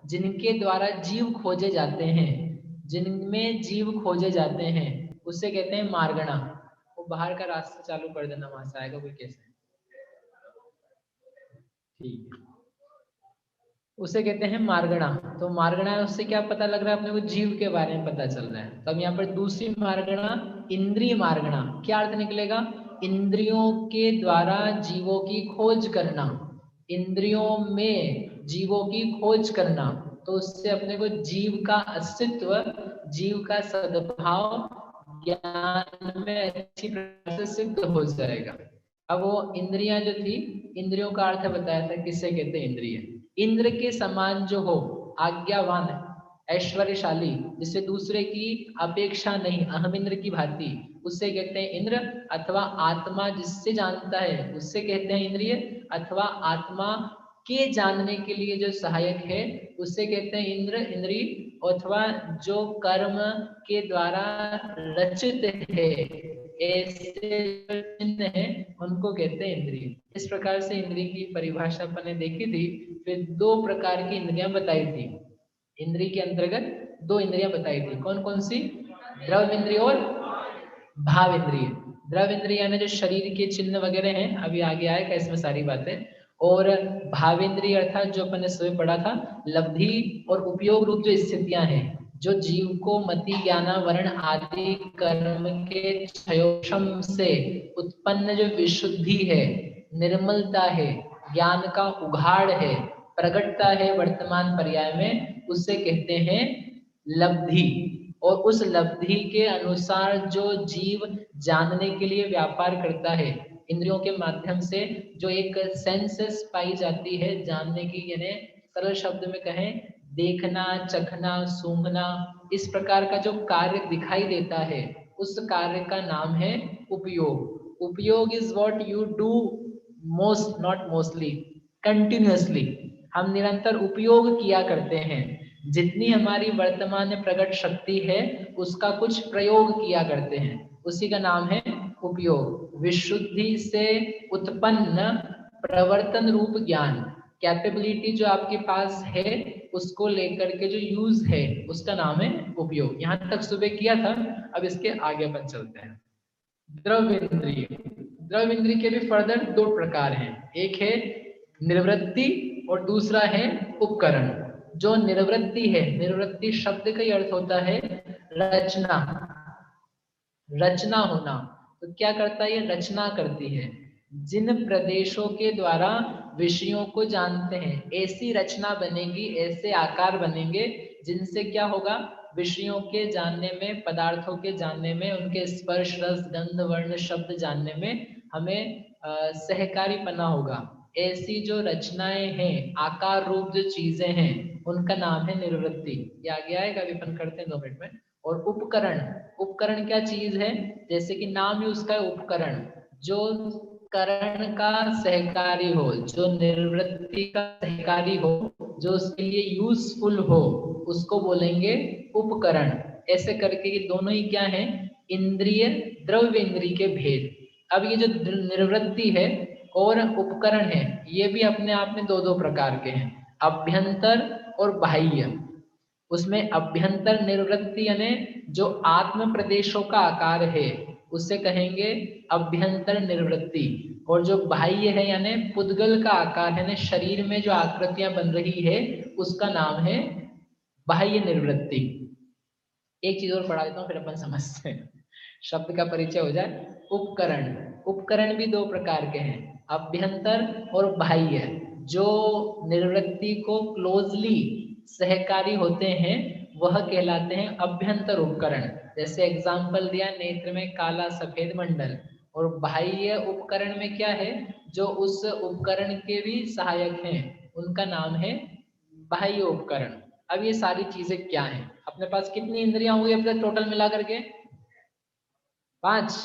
जिनके द्वारा जीव खोजे जाते हैं, जिनमें जीव खोजे जाते हैं, उसे कहते हैं मार्गणा। वो बाहर का रास्ता चालू कर देना, वहां से आएगा कोई कैसे, ठीक है, उसे कहते हैं मार्गणा। तो मार्गणा उससे क्या पता लग रहा है अपने को, जीव के बारे में पता चल रहा है। तब यहाँ पर दूसरी मार्गणा इंद्रिय मार्गणा, क्या अर्थ निकलेगा, इंद्रियों के द्वारा जीवों की खोज करना, इंद्रियों में जीवों की खोज करना। तो उससे अपने को जीव का अस्तित्व, जीव का सद्भाव ज्ञान में अच्छी प्रकार से सिद्ध हो जाएगा। अब वो इंद्रियां जो थी, इंद्रियों का अर्थ बताया था, किससे कहते हैं इंद्रिय, इंद्र के समान जो हो, आज्ञावान, ऐश्वर्यशाली, जिससे दूसरे की अपेक्षा नहीं, अहम इंद्र की भांति, उससे कहते हैं इंद्र। अथवा आत्मा जिससे जानता है, उससे कहते हैं इंद्रिय। अथवा आत्मा के जानने के लिए जो सहायक है, उससे कहते हैं इंद्र, इंद्रिय। अथवा जो कर्म के द्वारा रचित है, ऐसे चिन्ह है, उनको कहते हैं इंद्रिय। इस प्रकार से इंद्रिय की परिभाषा अपन ने देखी थी। फिर दो प्रकार की इंद्रियां बताई थी। इंद्रिय के अंतर्गत दो इंद्रियां बताई थी, कौन कौन सी, द्रव इंद्रिय और भाव इंद्रिय। द्रव इंद्रिय यानी जो शरीर के चिन्ह वगैरह हैं, अभी आगे आएगा इसमें सारी बातें। और भावेंद्रिय अर्थात जो अपन ने सुबह पढ़ा था, लब्धि और उपयोग रूप जो स्थितियां हैं, जो जीव को मति ज्ञान वर्ण आदि कर्म के क्षयोक्षम से उत्पन्न जो विशुद्धि है, निर्मलता है, ज्ञान का उघाड़ है, प्रगटता है वर्तमान पर्याय में, उससे कहते हैं लब्धि। और उस लब्धि के अनुसार जो जीव जानने के लिए व्यापार करता है, इंद्रियों के माध्यम से जो एक सेंसेस पाई जाती है जानने की, यानी सरल शब्द में कहें, देखना, चखना, सूंघना, इस प्रकार का जो कार्य दिखाई देता है, उस कार्य का नाम है उपयोग। उपयोग is what you do most, not mostly, continuously. हम निरंतर उपयोग किया करते हैं। जितनी हमारी वर्तमान में प्रकट शक्ति है, उसका कुछ प्रयोग किया करते हैं, उसी का नाम है उपयोग। विशुद्धि से उत्पन्न प्रवर्तन रूप ज्ञान, कैपेबिलिटी जो आपके पास है, उसको लेकर के जो यूज है, उसका नाम है उपयोग। यहां तक सुबह किया था, अब इसके आगे अपन चलते हैं। द्रव इंद्रिय, द्रव इंद्रिय के भी फर्दर दो प्रकार हैं, एक है निर्वृत्ति और दूसरा है उपकरण। जो निर्वृत्ति है, निर्वृत्ति शब्द का ही अर्थ होता है रचना, रचना होना। तो क्या करता है, ये रचना करती है। जिन प्रदेशों के द्वारा विषयों को जानते हैं, ऐसी रचना बनेगी, ऐसे आकार बनेंगे, जिनसे क्या होगा, विषयों के जानने में, पदार्थों के जानने में, उनके स्पर्श, रस, गंध, वर्ण, शब्द जानने में हमें सहकारीपना होगा। ऐसी जो रचनाएं हैं, आकार रूप जो चीजें हैं, उनका नाम है निर्वृत्ति। ये आगे आएगा, अभी अपन करते हैं 2 मिनट में। और उपकरण, उपकरण क्या चीज है, जैसे कि नाम ही उसका है उपकरण, जो करण का सहकारी हो, जो निर्वृत्ति का सहकारी हो, जो उसके लिए यूजफुल हो, उसको बोलेंगे उपकरण। ऐसे करके ये दोनों ही क्या है, इंद्रिय, द्रव्य इंद्रिय के भेद। अब ये जो निर्वृत्ति है और उपकरण है, ये भी अपने आप में दो दो प्रकार के हैं, अभ्यंतर और बाह्य। उसमें अभ्यंतर निर्वृत्ति यानी जो आत्म प्रदेशों का आकार है, उसे कहेंगे अभ्यंतर निर्वृत्ति। और जो बाह्य है यानी पुद्गल का आकार है, यानी शरीर में जो आकृतियां बन रही है, उसका नाम है बाह्य निर्वृत्ति। एक चीज और पढ़ा देता हूँ, फिर अपन समझते हैं, शब्द का परिचय हो जाए। उपकरण, उपकरण भी दो प्रकार के हैं, अभ्यंतर और बाह्य। जो निर्वृत्ति को क्लोजली सहकारी होते हैं, वह कहलाते हैं अभ्यंतर उपकरण। जैसे एग्जाम्पल दिया, नेत्र में काला सफेद मंडल। और बाह्य उपकरण में क्या है, जो उस उपकरण के भी सहायक हैं, उनका नाम है बाह्य उपकरण। अब ये सारी चीजें क्या हैं, अपने पास कितनी इंद्रियां हुई अब तक टोटल मिला करके, 5।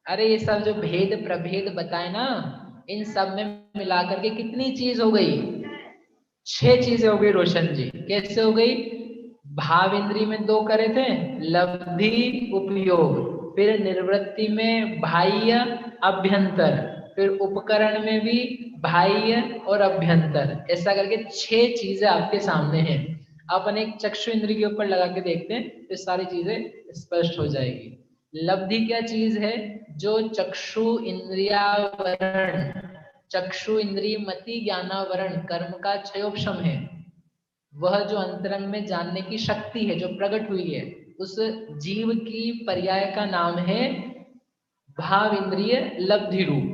अरे ये सब जो भेद प्रभेद बताए ना, इन सब में मिला करके कितनी चीज हो गई, 6 चीजें हो गई रोशन जी। कैसे हो गई, भाव इंद्रिय में 2 करे थे, लब्धि उपयोग, फिर निर्वृत्ति में बाह्य अभ्यंतर, फिर उपकरण में भी बाह्य और अभ्यंतर। ऐसा करके 6 चीजें आपके सामने हैं। अपन एक चक्षु इंद्री के ऊपर लगा के देखते हैं तो सारी चीजें स्पष्ट हो जाएगी। लब्धि क्या चीज है? जो चक्षु इंद्रियावरण, चक्षु इंद्रिय मति ज्ञानावरण कर्म का क्षयोपशम है, वह जो अंतरंग में जानने की शक्ति है जो प्रकट हुई है, उस जीव की पर्याय का नाम है भाव इंद्रिय लब्धि रूप।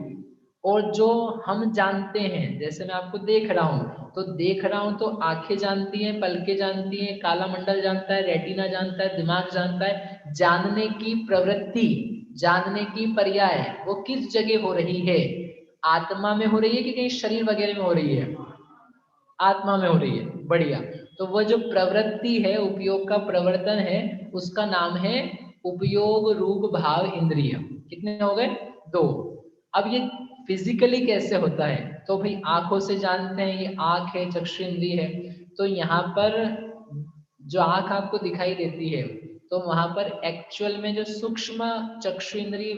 और जो हम जानते हैं, जैसे मैं आपको देख रहा हूँ तो देख रहा हूँ तो आंखें जानती हैं, पलकें जानती हैं, काला मंडल जानता है, रेटिना जानता है, दिमाग जानता है। जानने की प्रवृत्ति, जानने की पर्याय वो किस जगह हो रही है? आत्मा में हो रही है कि कहीं शरीर वगैरह में हो रही है? आत्मा में हो रही है। बढ़िया। तो वह जो प्रवृत्ति है, उपयोग का प्रवर्तन है, उसका नाम है उपयोग रूप भाव इंद्रिय। कितने हो गए? 2। अब ये फिजिकली कैसे होता है? तो भाई आंखों से जानते हैं, ये आंख है, चक्षु इंद्रिय है। तो यहाँ पर जो आंख आपको दिखाई देती है, तो वहां पर एक्चुअल में जो सूक्ष्म चक्षु इंद्रिय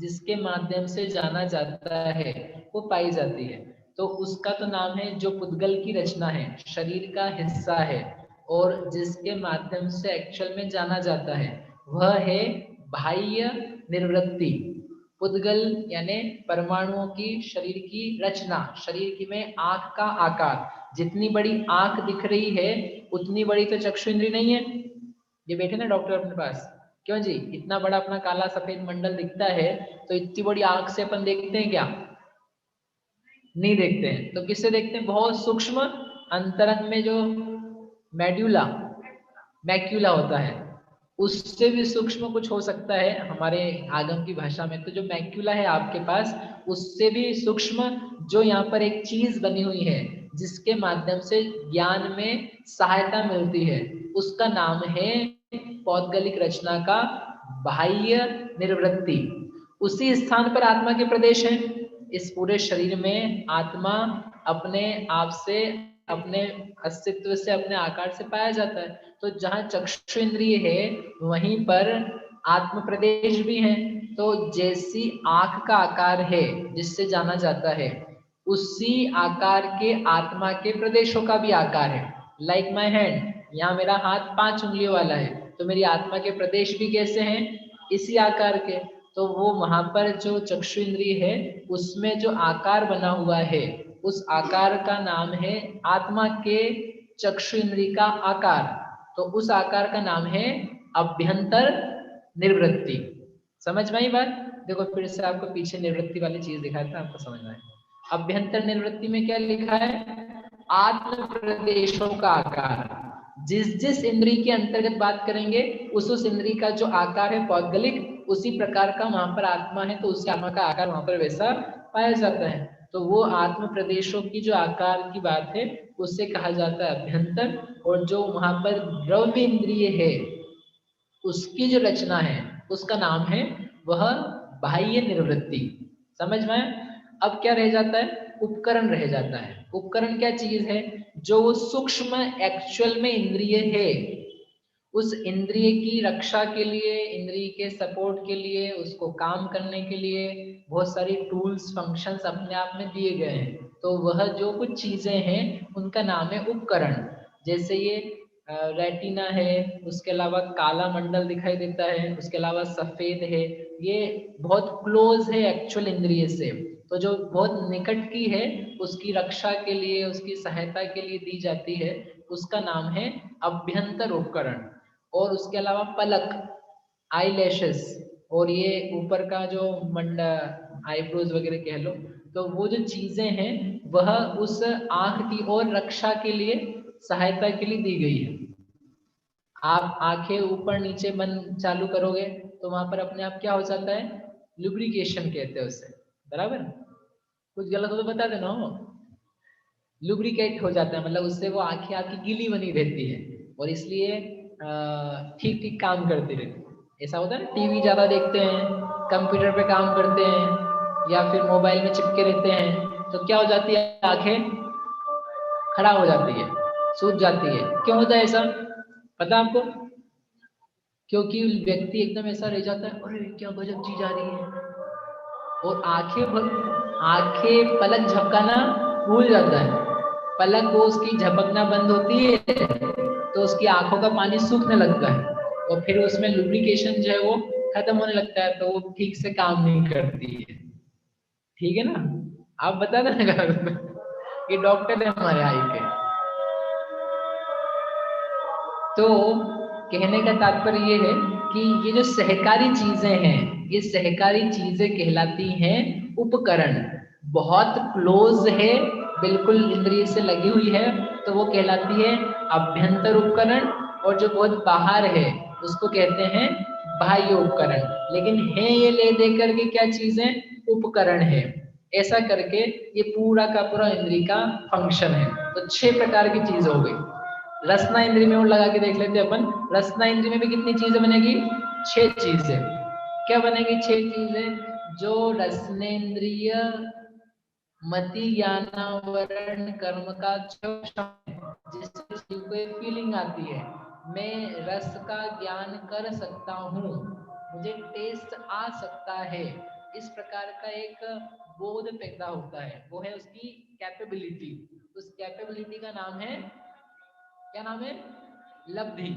जिसके माध्यम से जाना जाता है वो पाई जाती है, तो उसका तो नाम है, जो पुद्गल की रचना है, शरीर का हिस्सा है और जिसके माध्यम से एक्चुअल में जाना जाता है, वह है बाह्य निर्वृत्ति। पुद्गल यानी परमाणुओं की शरीर की रचना, शरीर की में आंख का आकार, जितनी बड़ी आंख दिख रही है उतनी बड़ी तो चक्षु इंद्रिय नहीं है। ये बैठे ना डॉक्टर अपने पास, क्यों जी? इतना बड़ा अपना काला सफेद मंडल दिखता है, तो इतनी बड़ी आंख से अपन देखते हैं क्या? नहीं देखते हैं। तो किससे देखते हैं? बहुत सूक्ष्म अंतरंग में जो मेड्यूला मैक्यूला होता है, उससे भी सूक्ष्म कुछ हो सकता है हमारे आगम की भाषा में। तो जो मैक्यूला है आपके पास, उससे भी सूक्ष्म जो यहाँ पर एक चीज बनी हुई है जिसके माध्यम से ज्ञान में सहायता मिलती है, उसका नाम है पौद्गलिक रचना का बाह्य निर्वृत्ति। उसी स्थान पर आत्मा के प्रदेश है। इस पूरे शरीर में आत्मा अपने आप से, अपने अस्तित्व से, अपने आकार से पाया जाता है। तो जहाँ चक्षु इंद्रिय है वहीं पर आत्म प्रदेश भी है। तो जैसी आंख का आकार है जिससे जाना जाता है, उसी आकार के आत्मा के प्रदेशों का भी आकार है। लाइक माई हैंड, यहाँ मेरा हाथ 5 उंगलियों वाला है, तो मेरी आत्मा के प्रदेश भी कैसे हैं? इसी आकार के। तो वो वहां पर जो चक्षु इंद्रिय है उसमें जो आकार बना हुआ है, उस आकार का नाम है आत्मा के चक्षु इंद्रिय का आकार। तो उस आकार का नाम है अभ्यंतर निर्वृत्ति। समझ में आई बात? देखो फिर से आपको पीछे निर्वृत्ति वाली चीज दिखाया था, आपको समझ में आए। अभ्यंतर निर्वृत्ति में क्या लिखा है? आत्म प्रदेशों का आकार। जिस जिस इंद्रिय के अंतर्गत बात करेंगे उस इंद्रिय का जो आकार है पौद्गलिक, उसी प्रकार का वहां पर आत्मा है, तो उसी आत्मा का आकार वहां पर वैसा पाया जाता है। तो वो आत्म प्रदेशों की जो आकार की बात है उससे कहा जाता है अभ्यंतर। और जो वहां पर द्रव्य इंद्रिय है उसकी जो रचना है उसका नाम है वह बाह्य निर्वृत्ति। समझ में? अब क्या रह जाता है? उपकरण रह जाता है। उपकरण क्या चीज है? जो वो सूक्ष्म एक्चुअल में इंद्रिय है, उस इंद्रिय की रक्षा के लिए, इंद्रिय के सपोर्ट के लिए, उसको काम करने के लिए बहुत सारी टूल्स फंक्शंस अपने आप में दिए गए हैं। तो वह जो कुछ चीजें हैं उनका नाम है उपकरण। जैसे ये रेटिना है, उसके अलावा काला मंडल दिखाई देता है, उसके अलावा सफेद है, ये बहुत क्लोज है एक्चुअल इंद्रिय से। तो जो बहुत निकट की है उसकी रक्षा के लिए, उसकी सहायता के लिए दी जाती है, उसका नाम है अभ्यंतर उपकरण। और उसके अलावा पलक, आई लैशेस, और ये ऊपर का जो आईब्रोज वगैरह कह लो, तो वो जो चीजें हैं वह उस आंख की और रक्षा के लिए, सहायता के लिए दी गई है। आप आंखें ऊपर नीचे बंद चालू करोगे तो वहां पर अपने आप क्या हो जाता है? लुब्रिकेशन कहते हैं उससे। बराबर? कुछ गलत हो तो बता देना। हो लुब्रिकेट हो जाता है, मतलब उससे वो आंखें आपकी गीली बनी रहती है और इसलिए ठीक ठीक काम करती रहती है। ऐसा होता है ना, टीवी ज्यादा देखते हैं, कंप्यूटर पे काम करते हैं या फिर मोबाइल में चिपके रहते हैं, तो क्या हो जाती है? आंखें खराब हो जाती है, सूज जाती है। क्यों होता है ऐसा? पता आपको? क्योंकि व्यक्ति एकदम ऐसा रह जाता है, अरे क्या गजब चीज आ रही है, और आंखें पलक झपकाना भूल जाता है। पलक वो उसकी झपकना बंद होती है तो उसकी आंखों का पानी सूखने लगता है और फिर उसमें लुब्रिकेशन जो है वो खत्म होने लगता है, तो वो ठीक से काम नहीं करती है। ठीक है ना? आप बता देना ये डॉक्टर है हमारे आई के। तो कहने का तात्पर्य ये है कि ये जो सहकारी चीजें हैं, ये सहकारी चीजें कहलाती हैं उपकरण। बहुत क्लोज है, बिल्कुल इंद्रिय से लगी हुई है, तो वो कहलाती है अभ्यंतर उपकरण। और जो बहुत बाहर है उसको कहते हैं बाह्य उपकरण। लेकिन है ये ले दे करके क्या चीजें? उपकरण है। ऐसा करके ये पूरा का पूरा इंद्रिय का फंक्शन है। तो 6 प्रकार की चीज हो गई। रसना इंद्री में और लगा के देख लेते हैं अपन। रसना इंद्री में भी कितनी चीजें बनेगी? 6 चीजें। क्या बनेगी? 6 चीजें। जो रसनेन्द्रिय मति ज्ञानावरण कर्म का जिससे जीव को एक फीलिंग आती है, मैं रस का ज्ञान कर सकता हूँ, मुझे टेस्ट आ सकता है, इस प्रकार का एक बोध पैदा होता है। वो है उसकी कैपेबिलिटी। उस कैपेबिलिटी का नाम है, क्या नाम है? लब्धि।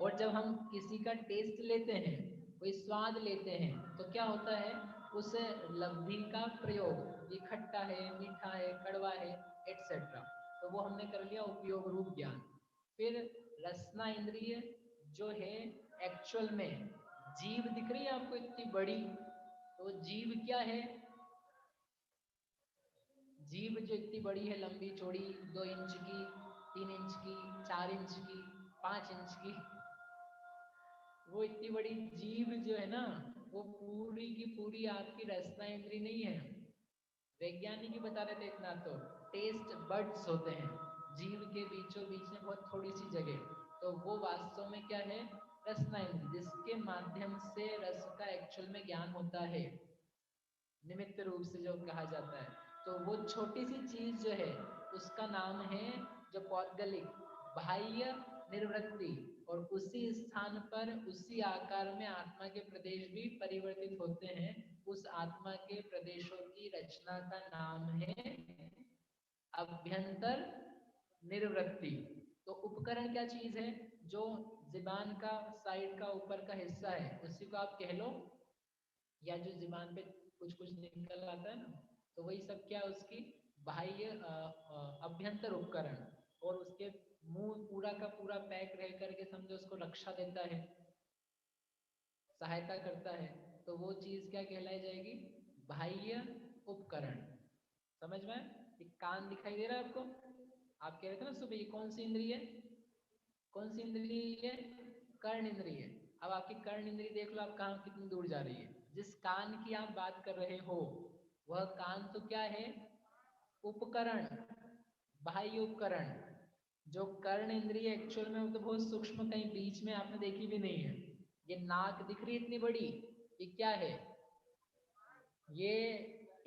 और जब हम किसी का टेस्ट लेते हैं, कोई स्वाद लेते हैं, तो क्या होता है? उस लब्धि का प्रयोग, ये खट्टा है, मीठा है, कड़वा है, एटसेट्रा, तो वो हमने कर लिया उपयोग रूप ज्ञान। फिर रसना इंद्रिय जो है, एक्चुअल में जीभ दिख रही है आपको इतनी बड़ी, तो जीभ क्या है? जीभ जो इतनी बड़ी है, लंबी चौड़ी, 2 इंच की, 3 इंच की, 4 इंच की, 5 इंच की, वो इतनी बड़ी जीभ जो है ना, वो पूरी की पूरी आपकी रसना इंद्री नहीं है। वैज्ञानिक ही बता रहे थे इतना। तो टेस्ट बड्स होते हैं जीभ के बीचों बीच में, बहुत थोड़ी सी जगह, तो वो वास्तव में क्या है? रसना इंद्री, जिसके माध्यम से रस का एक्चुअल में ज्ञान होता है, निमित्त रूप से जो कहा जाता है। तो वो छोटी सी चीज जो है उसका नाम है, जो पौद्गलिक बाह्य निर्वृत्ति, और उसी स्थान पर उसी आकार में आत्मा के प्रदेश भी परिवर्तित होते हैं। उस आत्मा के प्रदेशों की रचना का नाम है अभ्यंतर निर्वृत्ति। तो उपकरण क्या चीज है? जो ज़ुबान का साइड का ऊपर का हिस्सा है, उसी को आप कह लो, या जो ज़ुबान पे कुछ कुछ निकल आता है ना, तो वही सब क्या है? उसकी बाह्य अभ्यंतर उपकरण। और उसके मुंह पूरा का पूरा पैक रह करके समझो उसको रक्षा देता है, सहायता करता है, तो वो चीज क्या कहलाई जाएगी? बाह्य उपकरण। समझ में? एक कान दिखाई दे रहा है आपको? आप कह रहे थे ना सुबह, ये कौन सी इंद्रिय है? कौन सी इंद्रिय है? कर्ण इंद्रिय। अब आपकी कर्ण इंद्रिय देख लो, आप कहाँ कितनी दूर जा रही है। जिस कान की आप बात कर रहे हो, वह कान तो क्या है? उपकरण, बाह्य उपकरण। जो कर्ण इंद्रिय एक्चुअल में तो बहुत सूक्ष्म, कहीं बीच में आपने देखी भी नहीं है। ये नाक दिख रही है इतनी बड़ी, ये क्या है? ये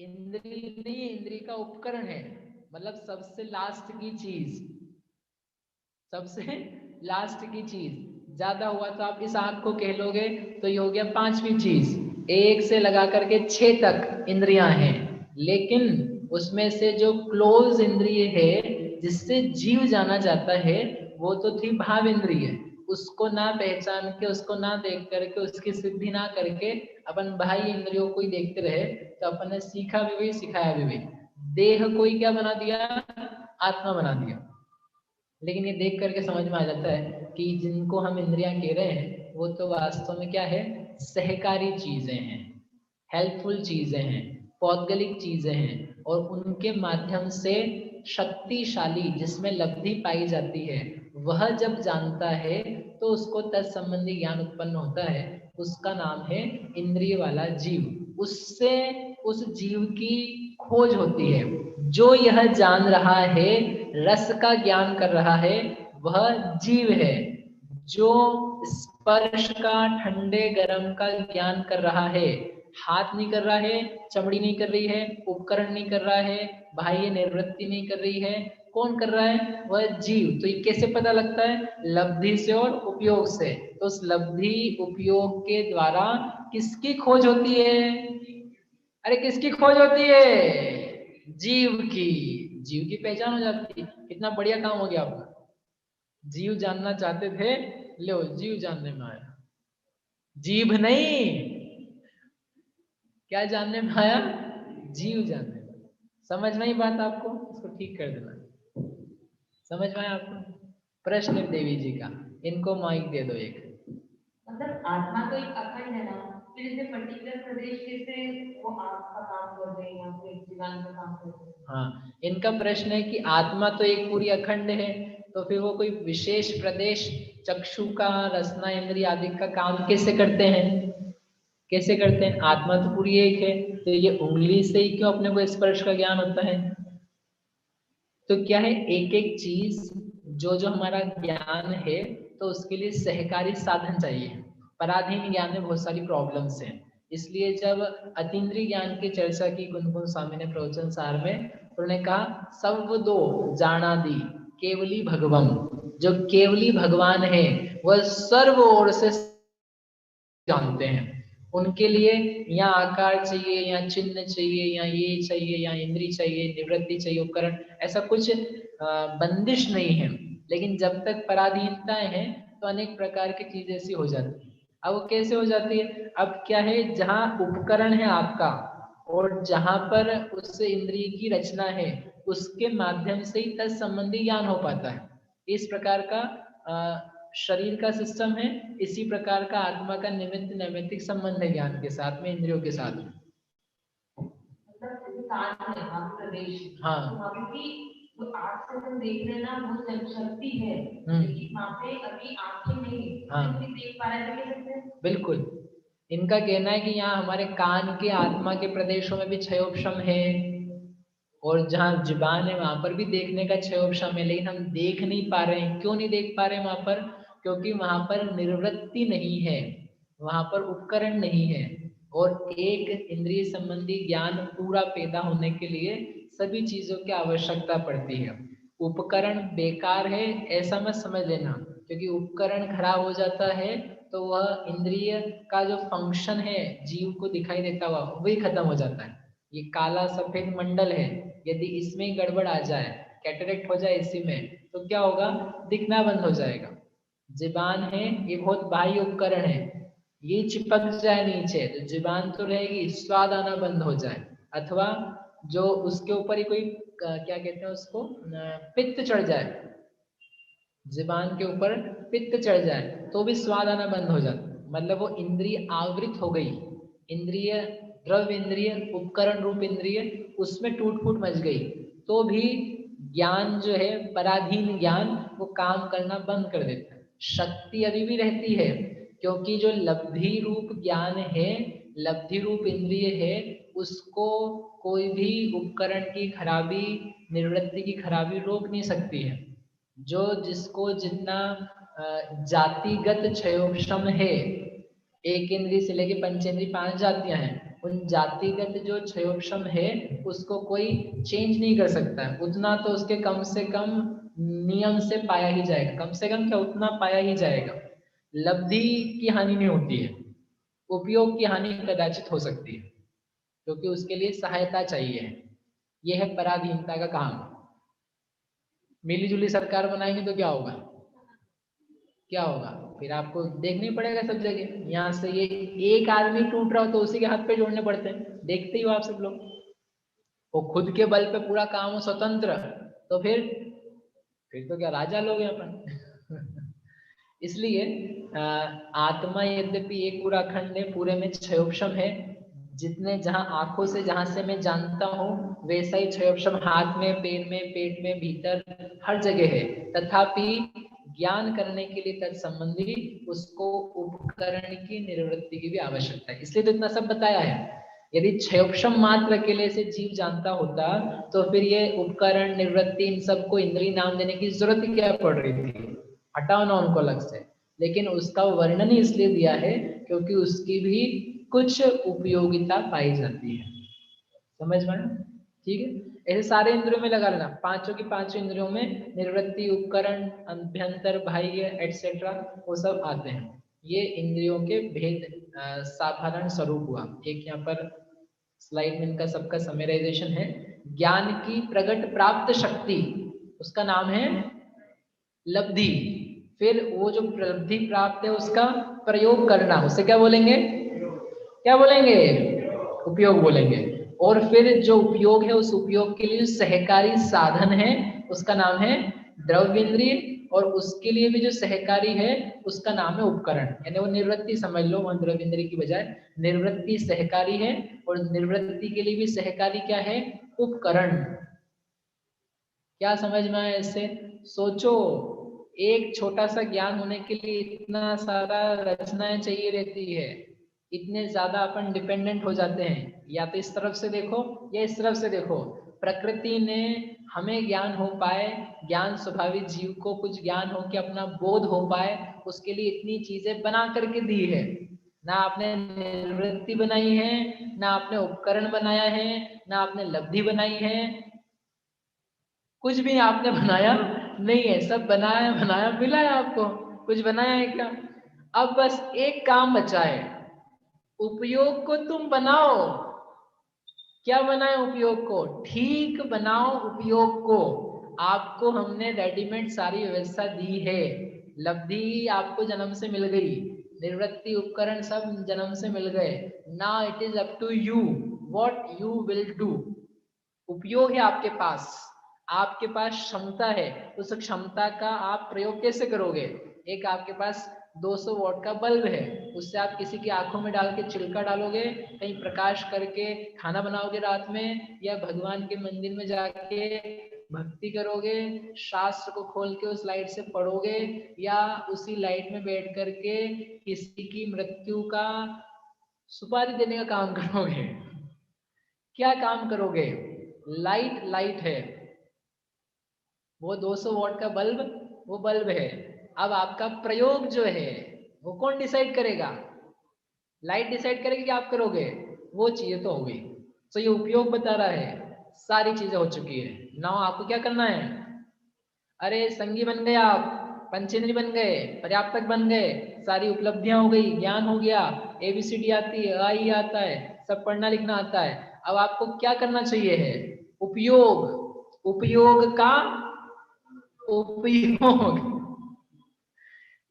इंद्रिय नहीं है, इंद्रिय का उपकरण है। मतलब सबसे लास्ट की चीज, सबसे लास्ट की चीज। ज्यादा हुआ तो आप इस आंख को कह लोगे, तो ये हो गया 5वीं चीज। 1 से लगा करके 6 तक इंद्रियां हैं, लेकिन उसमें से जो क्लोज इंद्रिय है, जिससे जीव जाना जाता है, वो तो थी भाव इंद्रिय। उसको ना पहचान के, उसको ना देख करके, उसकी सिद्धि ना करके अपन बाह्य इंद्रियों को ही देखते रहे, तो अपन ने सीखा भी वही, सिखाया भी वही। देह को ही क्या बना दिया? आत्मा बना दिया। लेकिन ये देख करके समझ में आ जाता है कि जिनको हम इंद्रियां कह रहे हैं, वो तो वास्तव में क्या है? सहकारी चीजें हैं, हेल्पफुल चीजें हैं, पौद्गलिक चीजें हैं, और उनके माध्यम से शक्तिशाली जिसमें लब्धि पाई जाती है, वह जब जानता है तो उसको तत्संबंधी ज्ञान उत्पन्न होता है। उसका नाम है इंद्रिय वाला जीव। उससे उस जीव की खोज होती है। जो यह जान रहा है, रस का ज्ञान कर रहा है, वह जीव है। जो स्पर्श का, ठंडे गरम का ज्ञान कर रहा है, हाथ नहीं कर रहा है, चमड़ी नहीं कर रही है, उपकरण नहीं कर रहा है, बाह्य निवृत्ति नहीं कर रही है, कौन कर रहा है? वह जीव। तो ये कैसे पता लगता है? लब्धि से और उपयोग से। तो उस लब्धि उपयोग के द्वारा किसकी खोज होती है? अरे किसकी खोज होती है? जीव की। जीव की पहचान हो जाती है। कितना बढ़िया काम हो गया आपका। जीव जानना चाहते थे, लो जीव जानने में आया। जीभ नहीं, क्या जानने में आया? जीव जानने में। समझ नहीं बात आपको? इसको ठीक कर देना। समझ में आया आपको? प्रश्न है देवी जी का, इनको माइक दे दो एक। मतलब आत्मा तो एक अखंड है ना, फिर जैसे पर्टिकुलर प्रदेश जैसे वो आग का काम कर रहे हैं या फिर जीवन का काम कर रहे हैं। हाँ, इनका प्रश्न है कि आत्मा तो एक पूरी अखंड है, तो फिर वो कोई विशेष प्रदेश चक्षु का, रसना इंद्रिय आदि का काम कैसे करते हैं? कैसे करते हैं? आत्मा तो पूरी एक है, तो ये उंगली से ही क्यों अपने को स्पर्श का ज्ञान होता है? तो क्या है, एक एक चीज जो जो हमारा ज्ञान है, तो उसके लिए सहकारी साधन चाहिए। पराधीन ज्ञान में बहुत सारी प्रॉब्लम्स हैं, इसलिए जब अतीन्द्रिय ज्ञान की चर्चा की कुन स्वामी ने प्रवचन सार में, उन्होंने कहा सर्व दो जानादि केवली भगवम, जो केवली भगवान है वह सर्व ओर से जानते हैं। उनके लिए यहाँ आकार चाहिए, यहाँ चिन्ह चाहिए, यहाँ ये चाहिए, यहाँ इंद्री चाहिए, निवृत्ति चाहिए, उपकरण, ऐसा कुछ बंदिश नहीं है। लेकिन जब तक पराधीनताएं हैं तो अनेक प्रकार की चीजें ऐसी हो जाती है। अब वो कैसे हो जाती है? अब क्या है, जहाँ उपकरण है आपका और जहाँ पर उस इंद्रिय की रचना है, उसके माध्यम से ही तत्संबंधी ज्ञान हो पाता है। इस प्रकार का शरीर का सिस्टम है, इसी प्रकार का आत्मा का निमित्त नैमित्तिक संबंध है ज्ञान के साथ में, इंद्रियों के साथ में। मतलब कान है वहाँ प्रदेश, हाँ, तो वहाँ पे भी जो आँख से हम देख रहे हैं ना वो शक्ति है, लेकिन वहाँ पे अभी आँखें नहीं, हाँ, नहीं देख पा रहे थे, कह सकते हैं। बिल्कुल। इनका कहना है कि यहाँ हमारे कान के आत्मा के प्रदेशों में भी क्षयोपशम है, और जहाँ जुबान है वहां पर भी देखने का क्षयोपशम है, लेकिन हम देख नहीं पा रहे हैं। क्यों नहीं देख पा रहे हैं वहां पर? क्योंकि वहां पर निवृत्ति नहीं है, वहां पर उपकरण नहीं है। और एक इंद्रिय संबंधी ज्ञान पूरा पैदा होने के लिए सभी चीजों की आवश्यकता पड़ती है। उपकरण बेकार है ऐसा मत समझ लेना, क्योंकि उपकरण खराब हो जाता है तो वह इंद्रिय का जो फंक्शन है जीव को दिखाई देता हुआ वही खत्म हो जाता है। ये काला सफेद मंडल है, यदि इसमें गड़बड़ आ जाए, कैटरेक्ट हो जाए इसी में, तो क्या होगा? दिखना बंद हो जाएगा। जुबान है, ये बहुत बाह्य उपकरण है, ये चिपक जाए नीचे तो जुबान तो रहेगी, स्वाद आना बंद हो जाए, अथवा जो उसके ऊपर ही कोई क्या कहते हैं उसको, पित्त चढ़ जाए, जुबान के ऊपर पित्त चढ़ जाए तो भी स्वाद आना बंद हो जाता, मतलब वो इंद्रिय आवृत हो गई, इंद्रिय द्रव्य इंद्रिय उपकरण रूप इंद्रिय उसमें टूट फूट मच गई, तो भी ज्ञान जो है पराधीन ज्ञान वो काम करना बंद कर देता है। शक्ति अभी भी रहती है, क्योंकि जो लब्धि रूप ज्ञान है, लब्धि रूप इंद्रिय है, उसको कोई भी उपकरण की खराबी, निवृत्ति की खराबी रोक नहीं सकती है। जो जिसको जितना जातिगत क्षयोपशम है, एक इंद्रिय से लेके पंचेंद्रिय 5 जातियां हैं, उन जातिगत जो क्षयोपशम है उसको कोई चेंज नहीं कर सकता है। उतना तो उसके कम से कम नियम से पाया ही जाएगा, कम से कम क्या, उतना पाया ही जाएगा। लब्धि की हानि नहीं होती है, उपयोग की हानि कदाचित हो सकती है, क्योंकि उसके लिए सहायता चाहिए। यह है पराधीनता का काम। मिली जुली सरकार बनाएंगे तो क्या होगा? क्या होगा? फिर आपको देखना ही पड़ेगा सब जगह, यहाँ से ये एक आदमी टूट रहा हो तो उसी के हाथ पे जोड़ने पड़ते हैं, देखते ही हो आप सब लोग। वो खुद के बल पे पूरा काम हो स्वतंत्र, तो फिर तो क्या राजा लोग हैं अपन। इसलिए आत्मा यद्यपि एक पूरा अखंड है, पूरे में क्षयोपशम है, जितने जहां आंखों से जहां से मैं जानता हूँ वैसा ही क्षयोपशम हाथ में, पैर में, पेट में, भीतर हर जगह है। तथापि ज्ञान करने के लिए तत्संबंधी उसको उपकरण की निवृत्ति की भी आवश्यकता है, इसलिए तो इतना सब बताया है। यदि क्षयोपशम मात्र अकेले से जीव जानता होता तो फिर ये उपकरण, निवृत्ति, इन सबको इंद्रिय नाम देने की जरूरत क्या पड़ रही थी? हटाओ ना उनको अलग से। लेकिन उसका वर्णन ही इसलिए दिया है क्योंकि उसकी भी कुछ उपयोगिता पाई जाती है। समझ में? ठीक है, ऐसे सारे इंद्रियों में लगा लेना, पांचों की पांचों इंद्रियों में निवृत्ति, उपकरण, अभ्यंतर, बाह्य एटसेट्रा वो सब आते हैं। ये इंद्रियों के भेद साधारण स्वरूप हुआ। एक यहाँ पर स्लाइड में इनका सबका समराइजेशन है। ज्ञान की प्रगट प्राप्त शक्ति, उसका नाम है लब्धि, फिर वो जो लब्धि प्राप्त है उसका प्रयोग करना, उसे क्या बोलेंगे? क्या बोलेंगे? उपयोग बोलेंगे। और फिर जो उपयोग है उस उपयोग के लिए सहकारी साधन है उसका नाम है द्रव्येंद्रिय, और उसके लिए भी जो सहकारी है उसका नाम है उपकरण। यानी वो निवृत्ति समझ लो, वहां द्रव्येंद्रिय की बजाय निवृत्ति सहकारी है, और निवृत्ति के लिए भी सहकारी क्या है? उपकरण। क्या समझ में आया इससे? सोचो, एक छोटा सा ज्ञान होने के लिए इतना सारा रचनाएं चाहिए रहती है, इतने ज्यादा अपन डिपेंडेंट हो जाते हैं। या तो इस तरफ से देखो या इस तरफ से देखो, प्रकृति ने हमें ज्ञान हो पाए, ज्ञान स्वभाविक जीव को कुछ ज्ञान हो के अपना बोध हो पाए, उसके लिए इतनी चीजें बना करके दी है। ना आपने निवृत्ति बनाई है, ना आपने उपकरण बनाया है, ना आपने लब्धि बनाई है, कुछ भी आपने बनाया नहीं है। सब बनाया बनाया मिला है आपको, कुछ बनाया है क्या? अब बस एक काम बचा है, उपयोग को तुम बनाओ। क्या बनाए? उपयोग को ठीक बनाओ, उपयोग को। आपको हमने रेडीमेड सारी व्यवस्था दी है, लब्धि आपको जन्म से मिल गई, निवृत्ति उपकरण सब जन्म से मिल गए। Now it is up to you what you will do. उपयोग है आपके पास, आपके पास क्षमता है, उस क्षमता का आप प्रयोग कैसे करोगे? एक आपके पास 200 वॉट का बल्ब है, उससे आप किसी की आंखों में डाल के चिलका डालोगे, कहीं प्रकाश करके खाना बनाओगे रात में, या भगवान के मंदिर में जाके भक्ति करोगे, शास्त्र को खोल के उस लाइट से पढ़ोगे, या उसी लाइट में बैठ करके किसी की मृत्यु का सुपारी देने का काम करोगे? क्या काम करोगे? लाइट लाइट है, वो 200 वॉट का बल्ब वो बल्ब है। अब आपका प्रयोग जो है वो कौन डिसाइड करेगा? लाइट डिसाइड करेगी कि आप करोगे? वो चीजें तो हो गई। तो ये उपयोग बता रहा है, सारी चीजें हो चुकी है। नाउ आपको क्या करना है? अरे संगी बन गए आप, पंचेंद्री बन गए, पर्याप्तक बन गए, सारी उपलब्धियां हो गई, ज्ञान हो गया, एबीसीडी आती है, आ ई आता है, सब पढ़ना लिखना आता है। अब आपको क्या करना चाहिए है? उपयोग। उपयोग का उपयोग,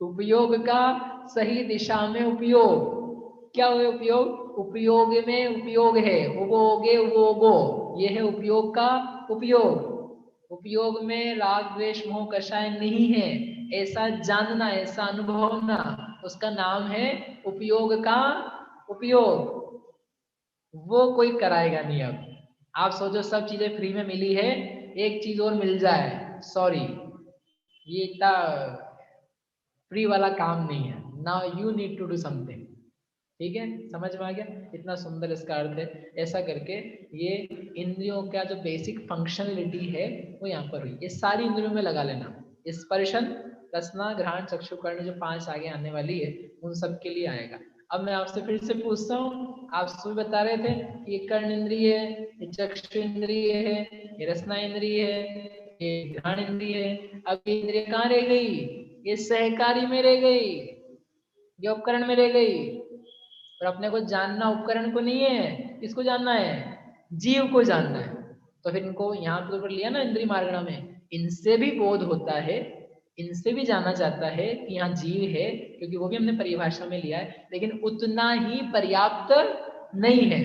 उपयोग का सही दिशा में उपयोग। क्या है उपयोग? उपयोग में उपयोग है, उगोगे उगोगो, ये है उपयोग का उपयोग। उपयोग में राग द्वेष मोह कषाय नहीं है, ऐसा जानना, ऐसा अनुभव होना, उसका नाम है उपयोग का उपयोग। वो कोई कराएगा नहीं। अब आप सोचो सब चीजें फ्री में मिली है, एक चीज और मिल जाए, सॉरी, ये इतना फ्री वाला काम नहीं है। Now you need to do something. ठीक है, समझ में आ गया? इतना सुंदर इसका अर्थ है। ऐसा करके ये इंद्रियों का जो बेसिक फंक्शनलिटी है वो यहाँ पर हुई। ये सारी इंद्रियों में लगा लेना, स्पर्शन रसना घ्राण चक्षु कर्ण जो 5 आगे आने वाली है उन सब के लिए आएगा। अब मैं आपसे फिर से पूछता हूँ, आप सुबह बता रहे थे कि ये कर्ण इंद्रिय है, ये चक्षु इंद्रिय है, ये रसना इंद्रिय है, ये घ्राण इंद्रिय है। अब ये इंद्रिय कहाँ रह गई? ये सहकारी में रह गई, ये उपकरण में रह गई। और अपने को जानना उपकरण को नहीं है, किसको जानना है? जीव को जानना है। तो फिर इनको यहाँ पर लिया ना इंद्रिय मार्गणा में, इनसे भी बोध होता है, इनसे भी जाना जाता है कि यहाँ जीव है, क्योंकि वो भी हमने परिभाषा में लिया है, लेकिन उतना ही पर्याप्त नहीं है।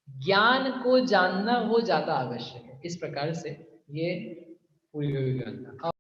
ज्ञान को जानना वो ज्यादा आवश्यक है। इस प्रकार से ये पूरी हुई गणना।